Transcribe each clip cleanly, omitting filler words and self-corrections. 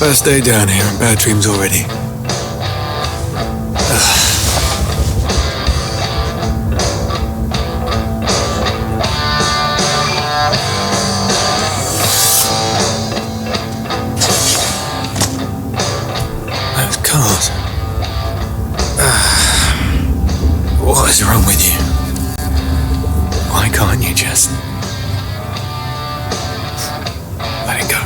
First day down here and bad dreams already. Those cars. What is wrong with you? Why can't you just let it go?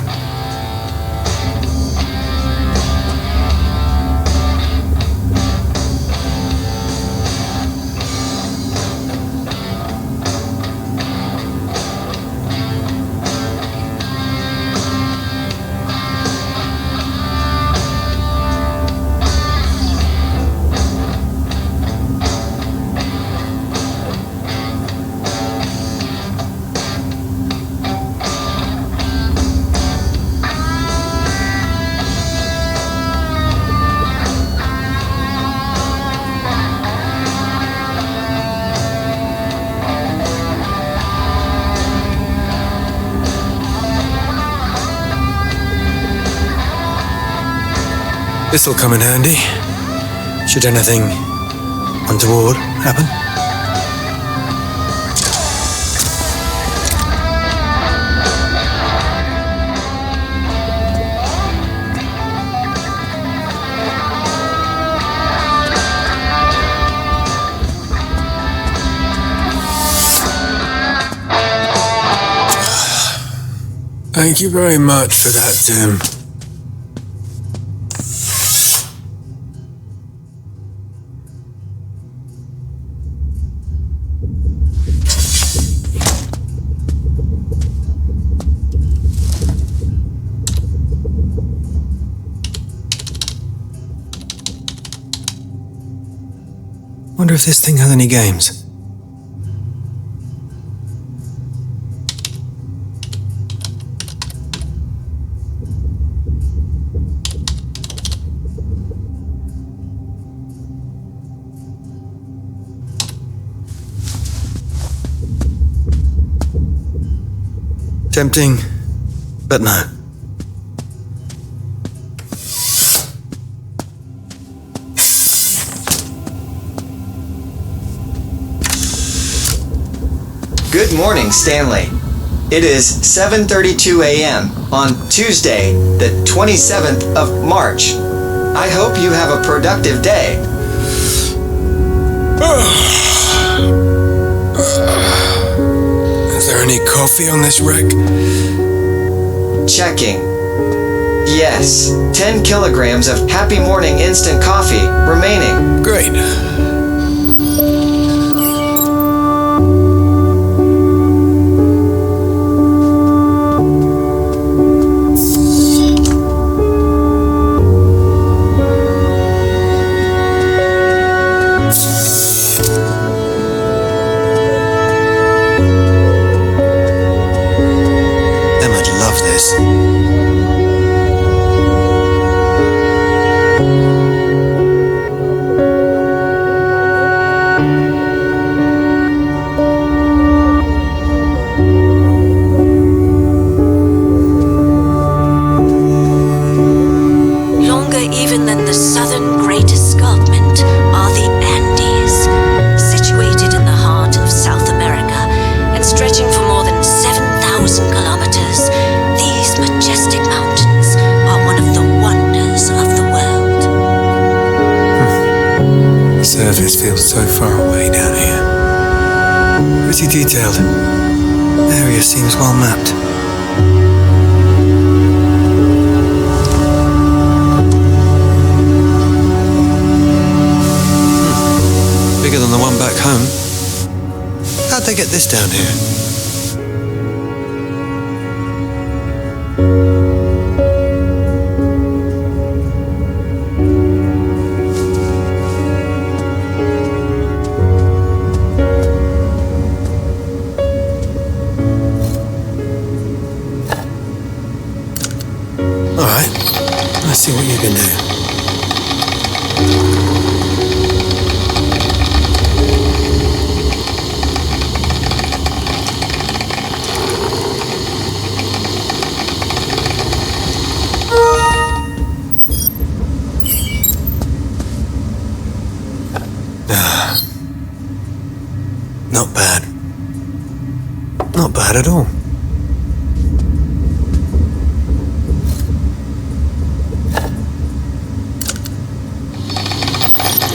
This'll come in handy, should anything untoward happen. Thank you very much for that, Tim. Wonder if this thing has any games. Tempting, but no. Good morning, Stanley. It is 7:32 a.m. on Tuesday, the 27th of March. I hope you have a productive day. Is there any coffee on this wreck? Checking. Yes, 10 kilograms of Happy Morning instant coffee remaining. Great. Surface feels so far away down here. Pretty detailed. Area seems well mapped. Bigger than the one back home. How'd they get this down here? Let's see what you can do. Not bad. Not bad at all.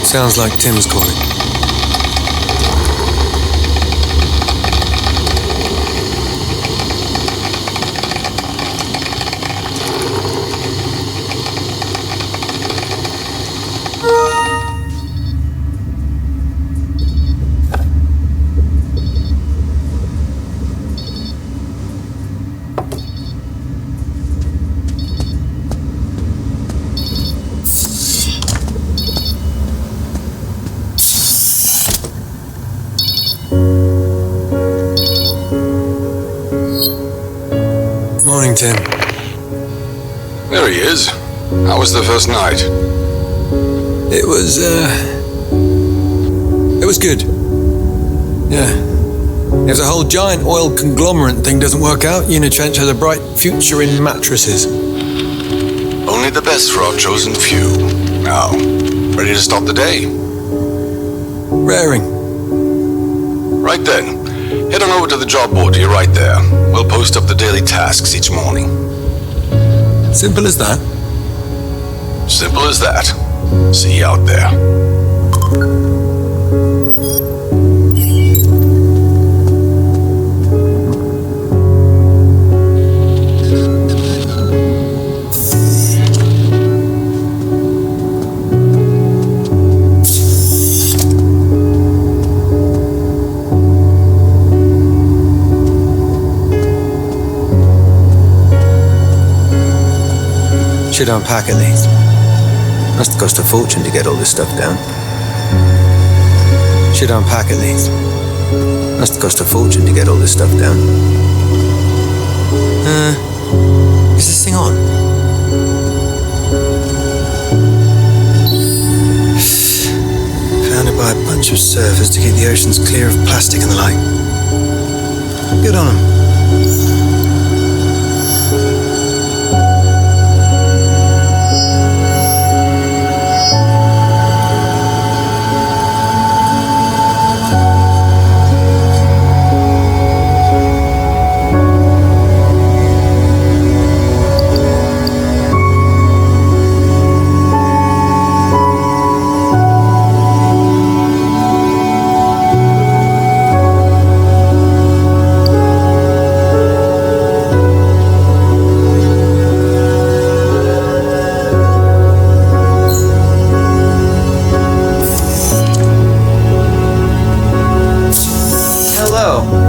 Sounds like Tim's calling. Morning, Tim. There he is. How was the first night? It was good. Yeah. If the whole giant oil conglomerate thing doesn't work out, Unitrench has a bright future in mattresses. Only the best for our chosen few. Now, ready to start the day? Raring. Right then. Head on over to the job board to your right there. We'll post up the daily tasks each morning. Simple as that. Simple as that. See you out there. Should unpack at least. Must cost a fortune to get all this stuff down. Should unpack at least. Must cost a fortune to get all this stuff down. Is this thing on? Founded by a bunch of surfers to keep the oceans clear of plastic and the like. Good on them.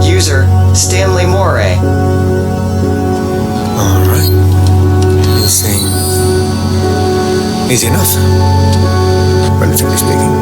User Stanley Moray. Alright. Easy enough. Relatively speaking.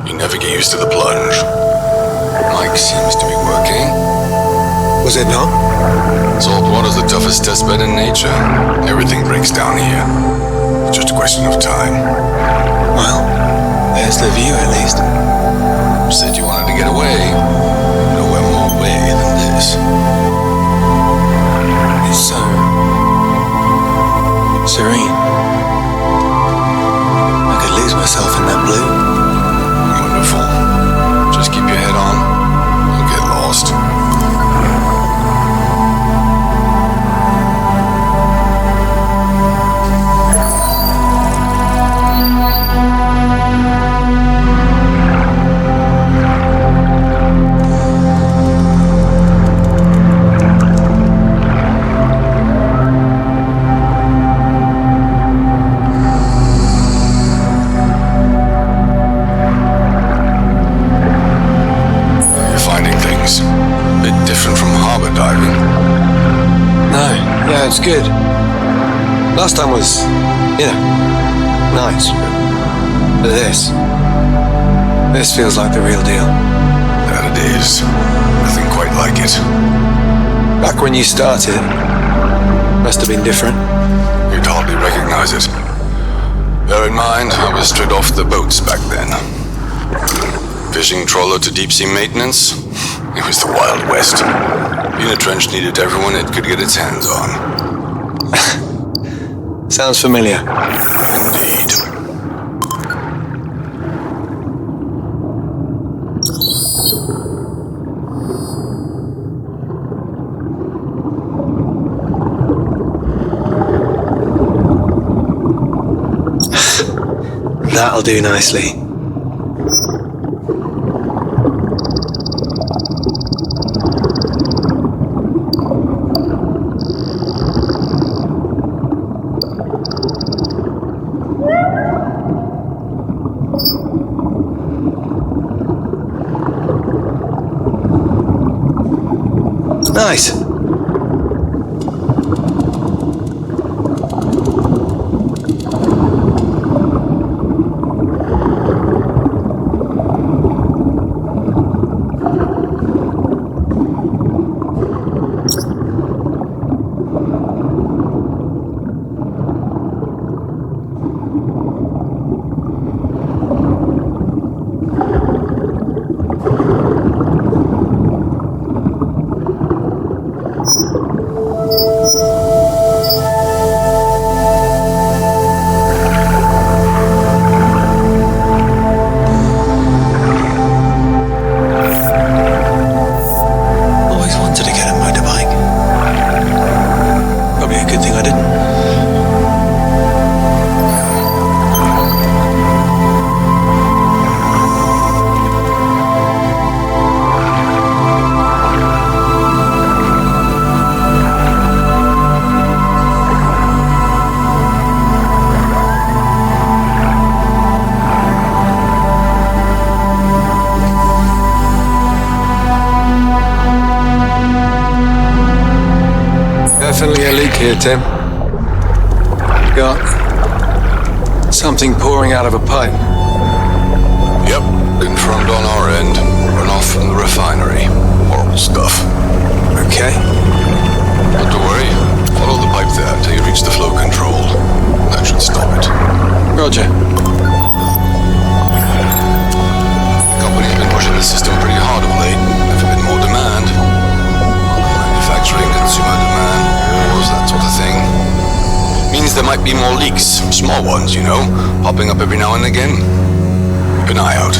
You never get used to the plunge. Mike seems to be working. Was it not? Salt water's the toughest test bed in nature. Everything breaks down here. It's just a question of time. Well, there's the view at least. Said you wanted to get away. Nowhere more away than this. It's so serene. I could lose myself in that blue. Wonderful. Just keep your head on. You'll get lost. That's good. Last time was, nice. But this feels like the real deal. That it is. Nothing quite like it. Back when you started, must have been different. You'd hardly recognize it. Bear in mind, I was straight off the boats back then. Fishing trawler to deep-sea maintenance. It was the Wild West. Unitrench needed everyone it could get its hands on. Sounds familiar. Indeed. That'll do nicely. Nice. Definitely a leak here, Tim. Got something pouring out of a pipe. Yep, confirmed on our end. Runoff from the refinery. Horrible stuff. Okay. Not to worry. Follow the pipe there till you reach the flow control. That should stop it. Roger. The company's been pushing the system pretty hard of late. Never been more demand. Manufacturing, consumer demand, wars, that sort of thing. Means there might be more leaks. Small ones, popping up every now and again. Keep an eye out.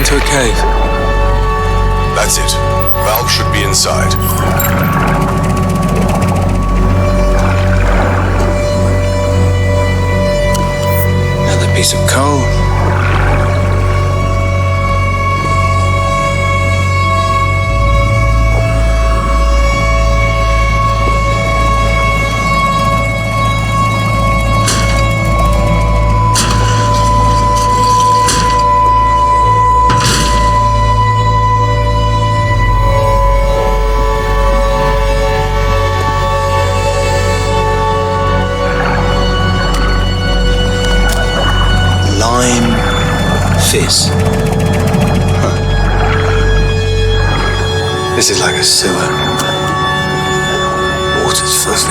into a cave. That's it. Valve should be inside. Another piece of coal. Fizz. Huh. This is like a sewer. Water's fuzzy.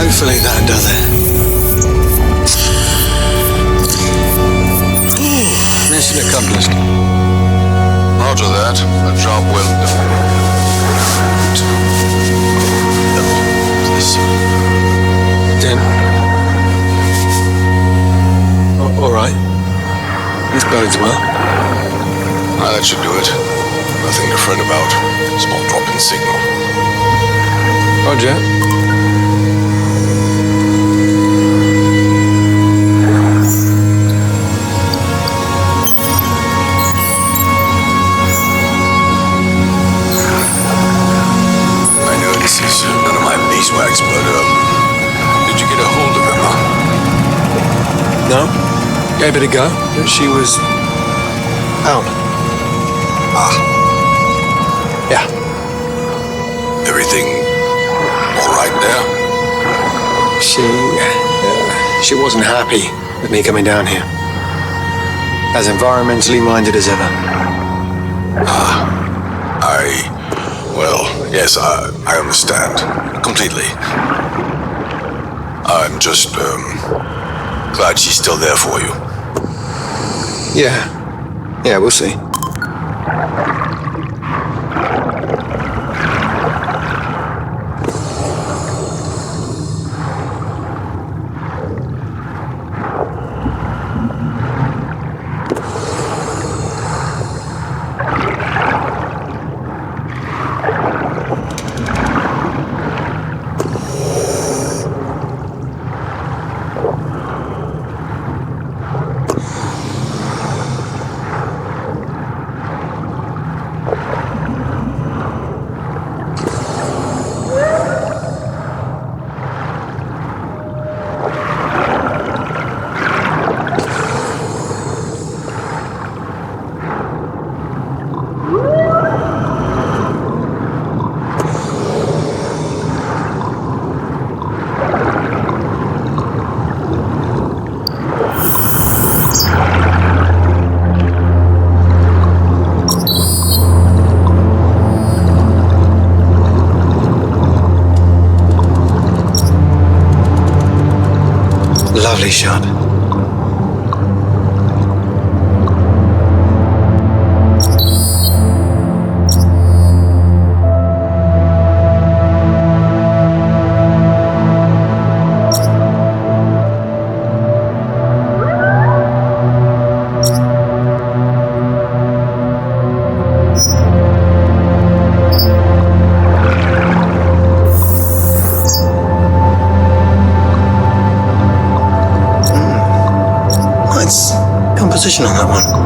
Hopefully that does it. Mission accomplished. Roger that. A job well done. Then. All right. This bodes well. That should do it. Nothing to fret about. Small drop in signal. Roger. Beeswax, but did you get a hold of Emma? No. Gave it a go, but she was out. Ah. Yeah. Everything all right there? She wasn't happy with me coming down here. As environmentally minded as ever. Well, yes, I understand. Completely. I'm just, glad she's still there for you. Yeah. Yeah, we'll see. Lovely shot. Composition on that one.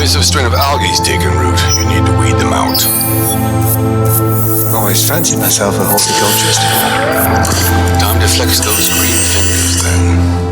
invasive strain of algae's taken root. You need to weed them out. Always fancied myself a horticulturist. Time to flex those green fingers, then.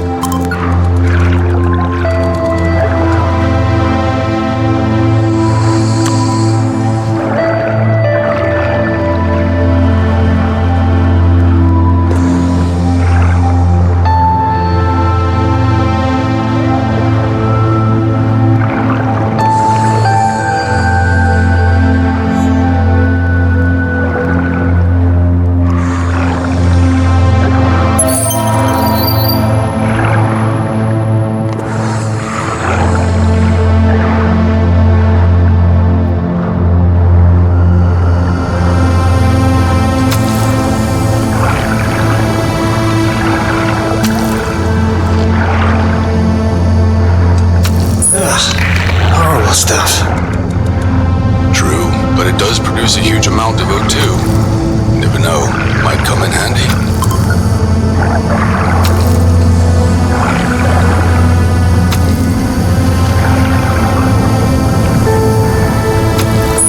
Stuff. True, but it does produce a huge amount of O2. Never know, might come in handy.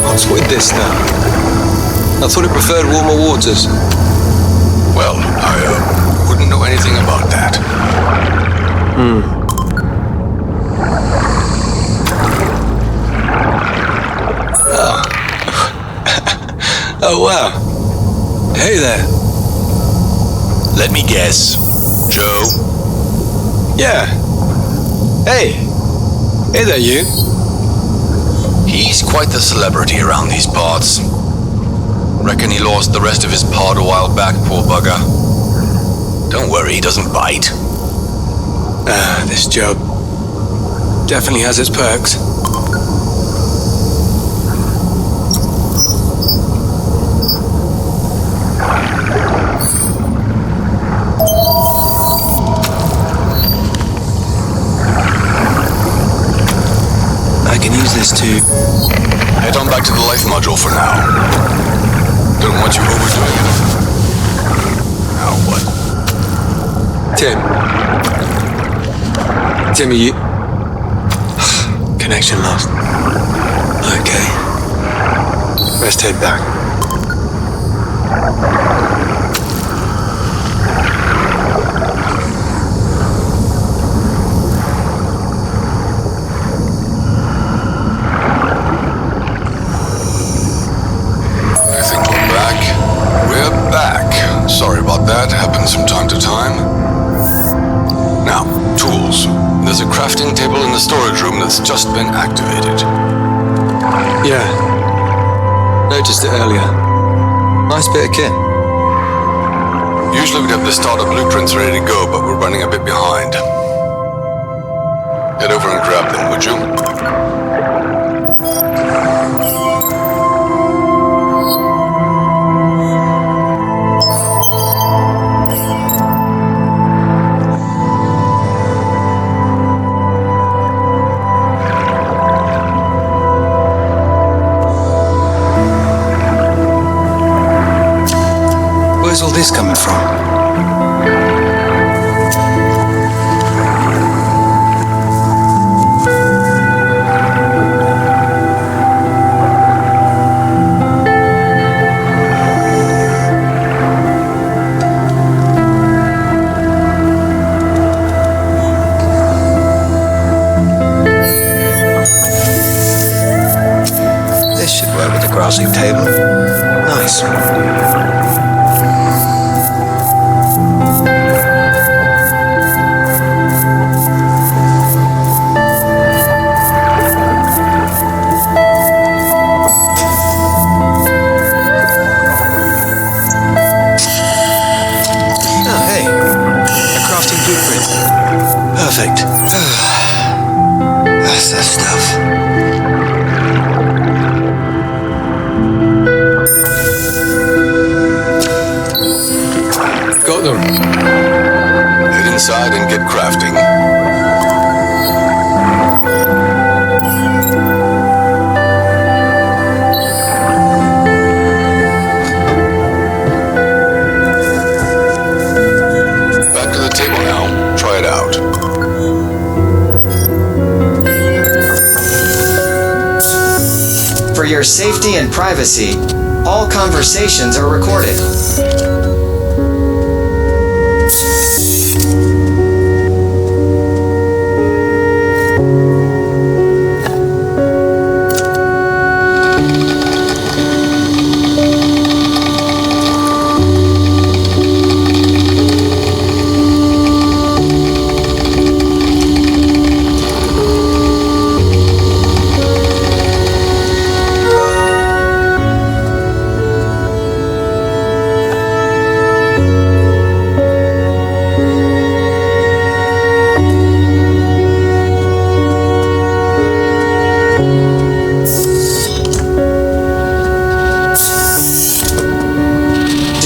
What's with this now? I thought it preferred warmer waters. Well, I wouldn't know anything about that. Oh, wow. Hey there. Let me guess. Joe? Yeah. Hey. Hey there, you. He's quite the celebrity around these parts. Reckon he lost the rest of his pod a while back, poor bugger. Don't worry, he doesn't bite. This job definitely has its perks. I can use this to... Head on back to the life module for now. Don't want you overdoing it. Now what? Tim, are you... Connection lost. Okay. Best head back. I think we're back. We're back. Sorry about that. Happens from time to time. Now, tools. There's a crafting table in the storage room that's just been activated. Yeah. Noticed it earlier. Nice bit of kit. Usually we'd have the starter blueprints ready to go, but we're running a bit behind. Head over and grab them, would you? Where's all this coming from? This should work with the grassing table. Nice. Perfect. That's the stuff. Got them. Head inside and get crafting. Back to the table now. Try it out. your safety and privacy, all conversations are recorded.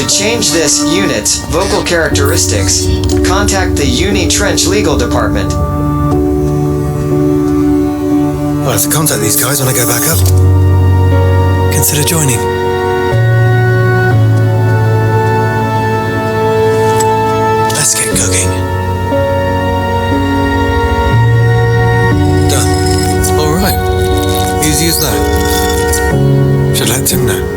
Change this unit's vocal characteristics, contact the Uni Trench Legal Department. I'll have to contact these guys when I go back up. Consider joining. Let's get cooking. Done. All right. Easy as that. Should let Tim know.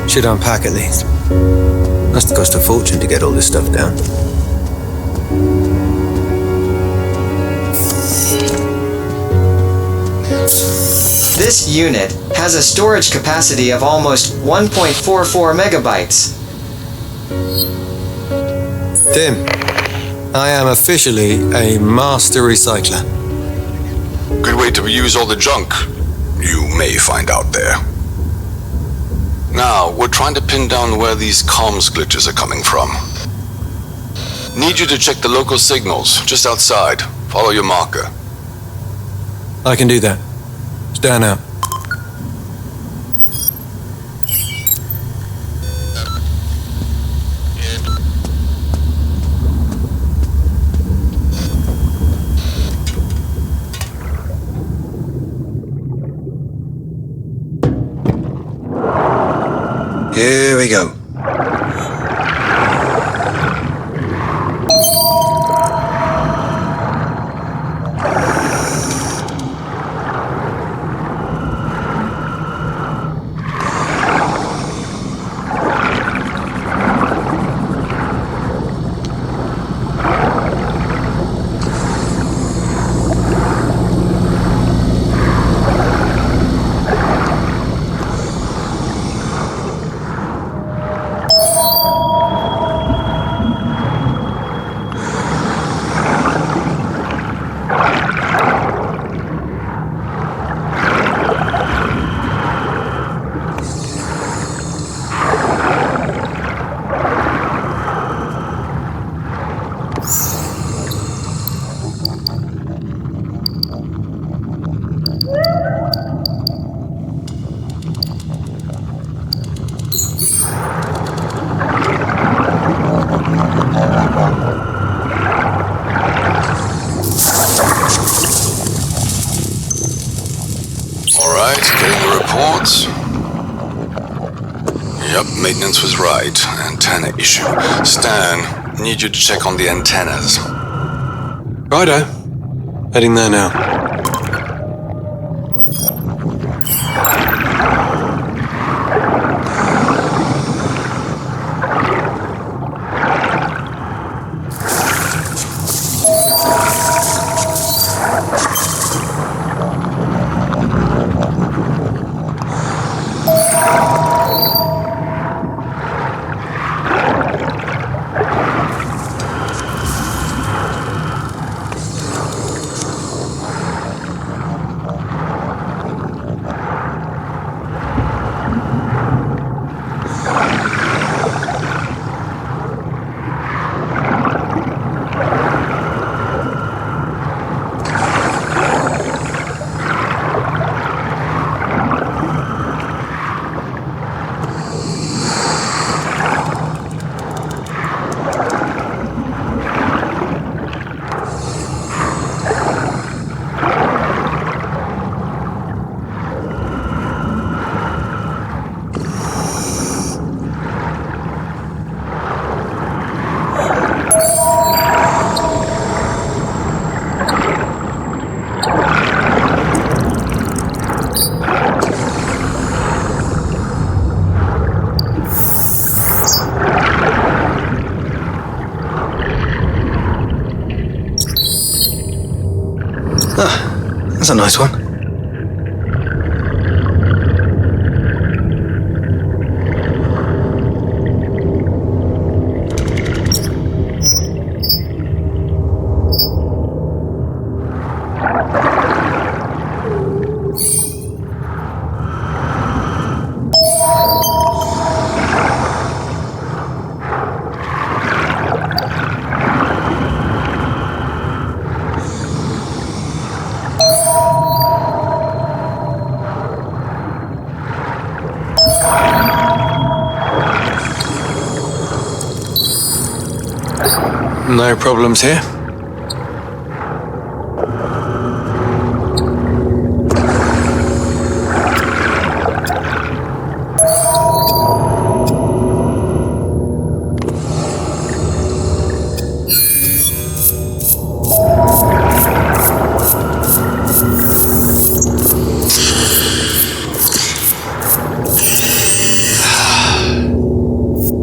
Should unpack at least. Must have cost a fortune to get all this stuff down. This unit has a storage capacity of almost 1.44 megabytes. Tim, I am officially a master recycler. Good way to reuse all the junk you may find out there. Now, we're trying to pin down where these comms glitches are coming from. Need you to check the local signals just outside. Follow your marker. I can do that. Stand out. Here we go. Yep, maintenance was right. Antenna issue. Stan, need you to check on the antennas. Righto. Heading there now. That's a nice one. No problems here.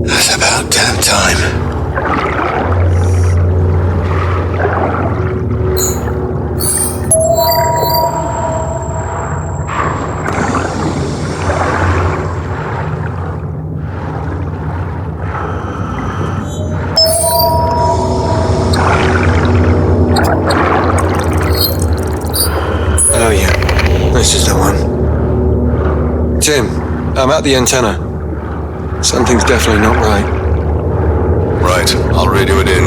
That's about damn time. Oh yeah, this is the one. Tim, I'm at the antenna. Something's definitely not right. Right, I'll radio it in.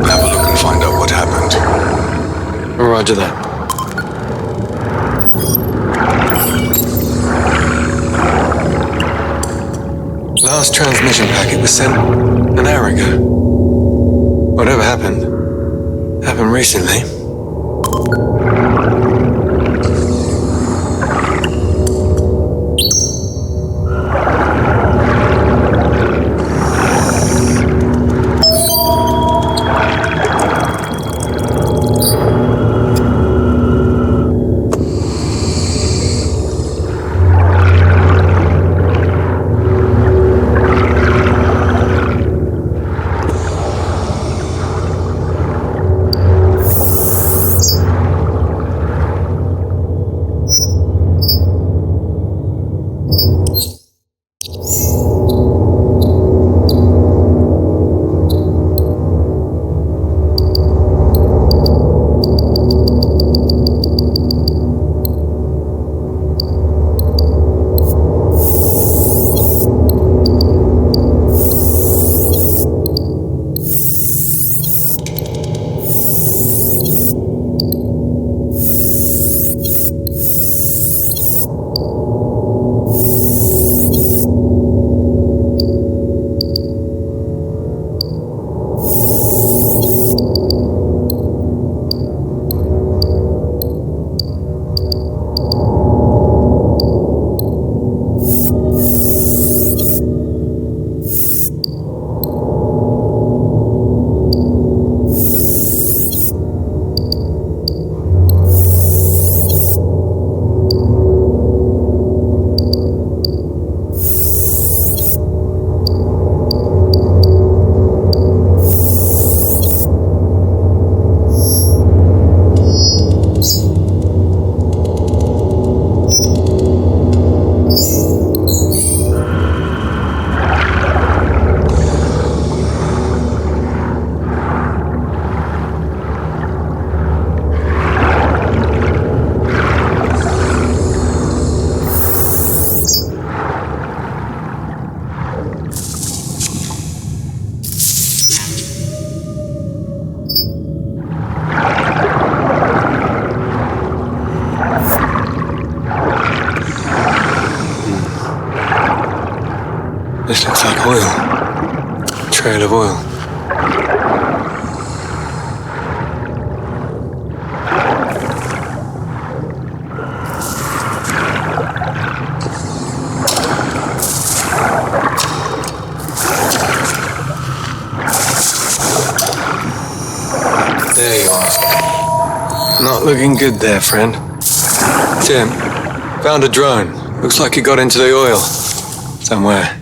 Have a look and find out what happened. Roger that. Last transmission packet was sent an hour ago. Whatever happened recently. This looks like oil. Trail of oil. There you are. Not looking good there, friend. Tim, found a drone. Looks like it got into the oil. Somewhere.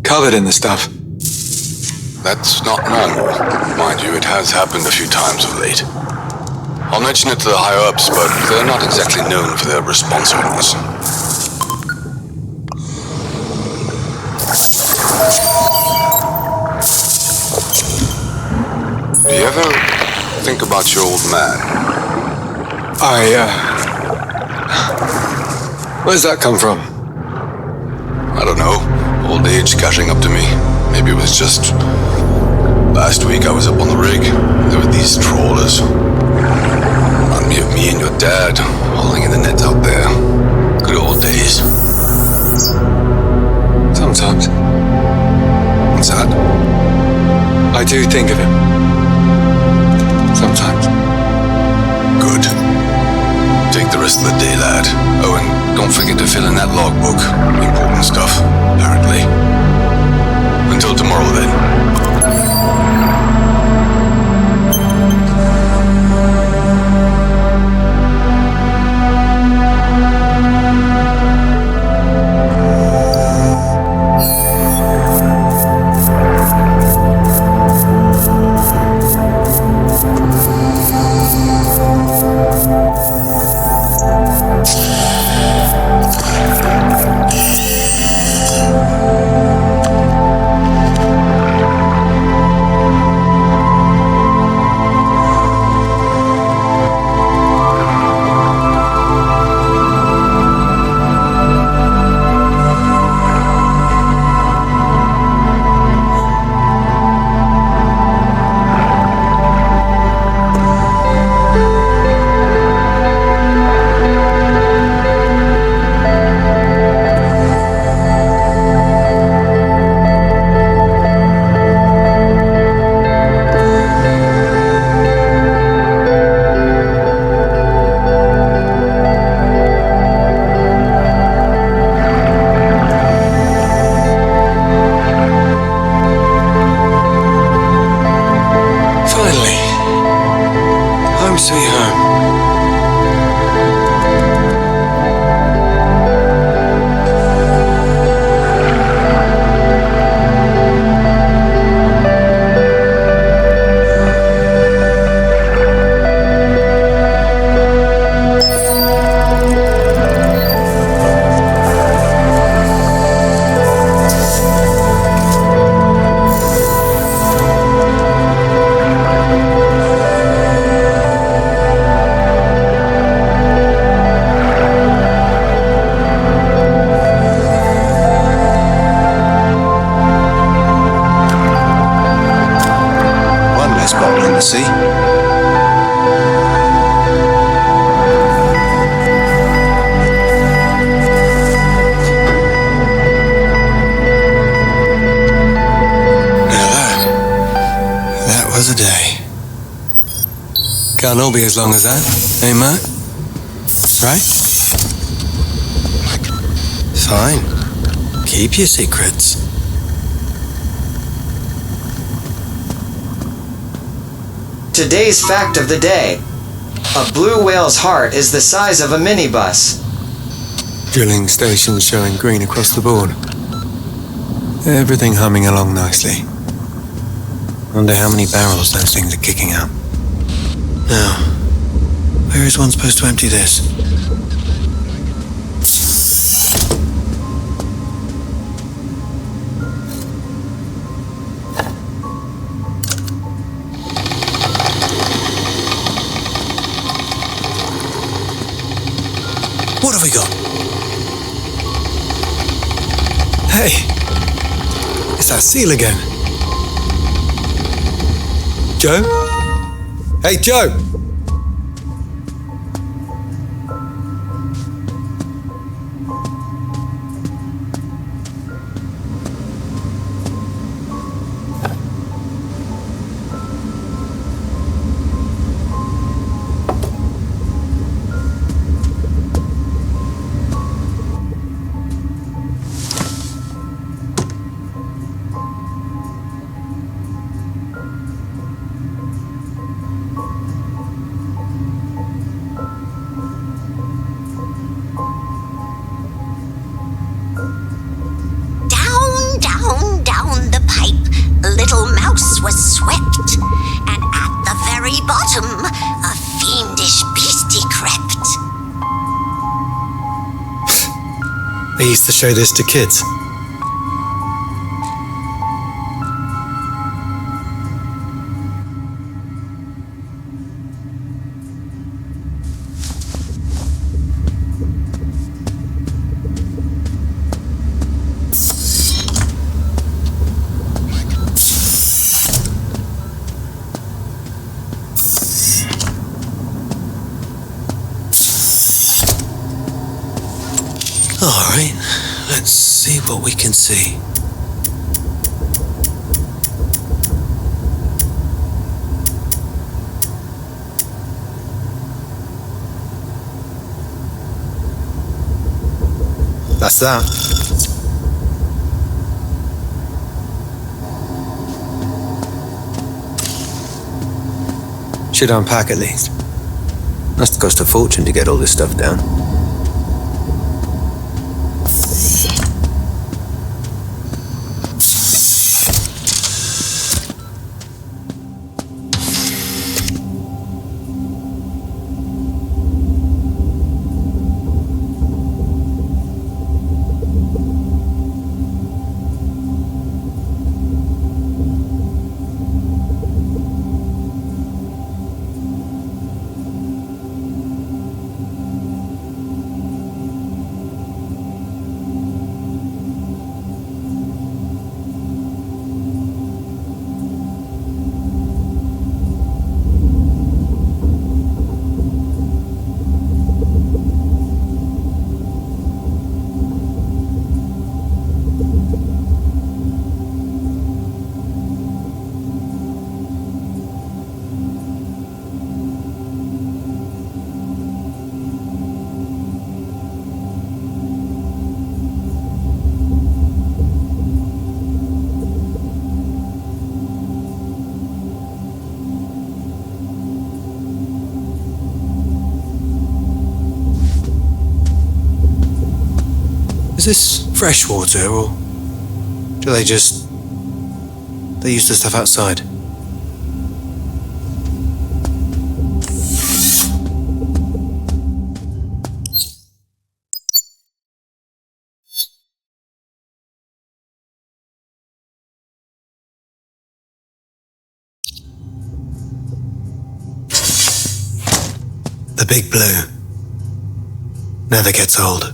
Covered in the stuff. That's not normal. Mind you, it has happened a few times of late. I'll mention it to the higher-ups, but they're not exactly known for their responsiveness. Do you ever think about your old man? Where's that come from? I don't know. Old age catching up to me. Maybe it was just... Last week I was up on the rig. There were these trawlers. Remind me of me and your dad, hauling in the net out there. Good old days. Sometimes. What's that? I do think of him. Sometimes. Good. Take the rest of the day, lad. Oh, and don't forget to fill in that logbook. Important stuff, apparently. Until tomorrow, then. See? That was a day. Can't all be as long as that, eh, Matt? Right? Fine. Keep your secrets. Today's fact of the day. A blue whale's heart is the size of a minibus. Drilling stations showing green across the board. Everything humming along nicely. Wonder how many barrels those things are kicking out. Now, where is one supposed to empty this? What have we got? Hey! It's that seal again. Joe? Hey, Joe! Was swept, and at the very bottom, a fiendish He used to show this to kids. All right, let's see what we can see. That's that. Should unpack at least. Must cost a fortune to get all this stuff down. Is this fresh water, or do they use the stuff outside? The Big Blue never gets old.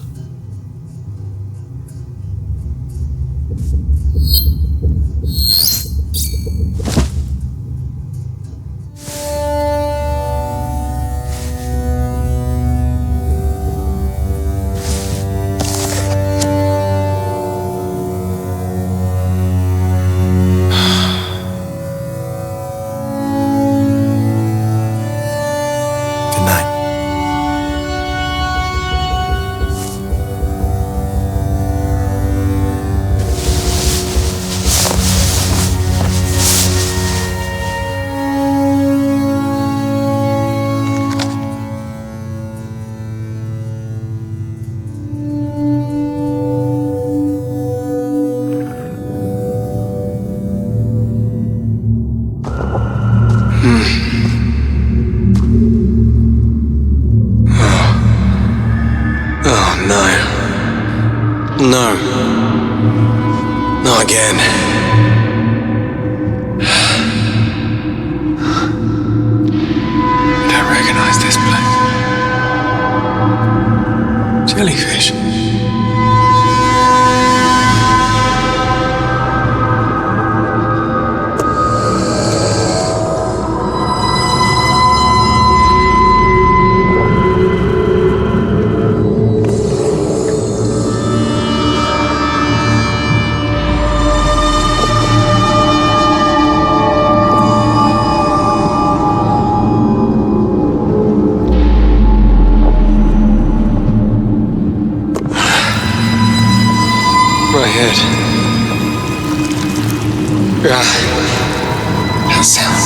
Good night. Oh, no. No. Not again. I don't recognize this place. Jellyfish. My head. That sound.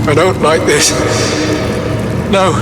I don't like this. No.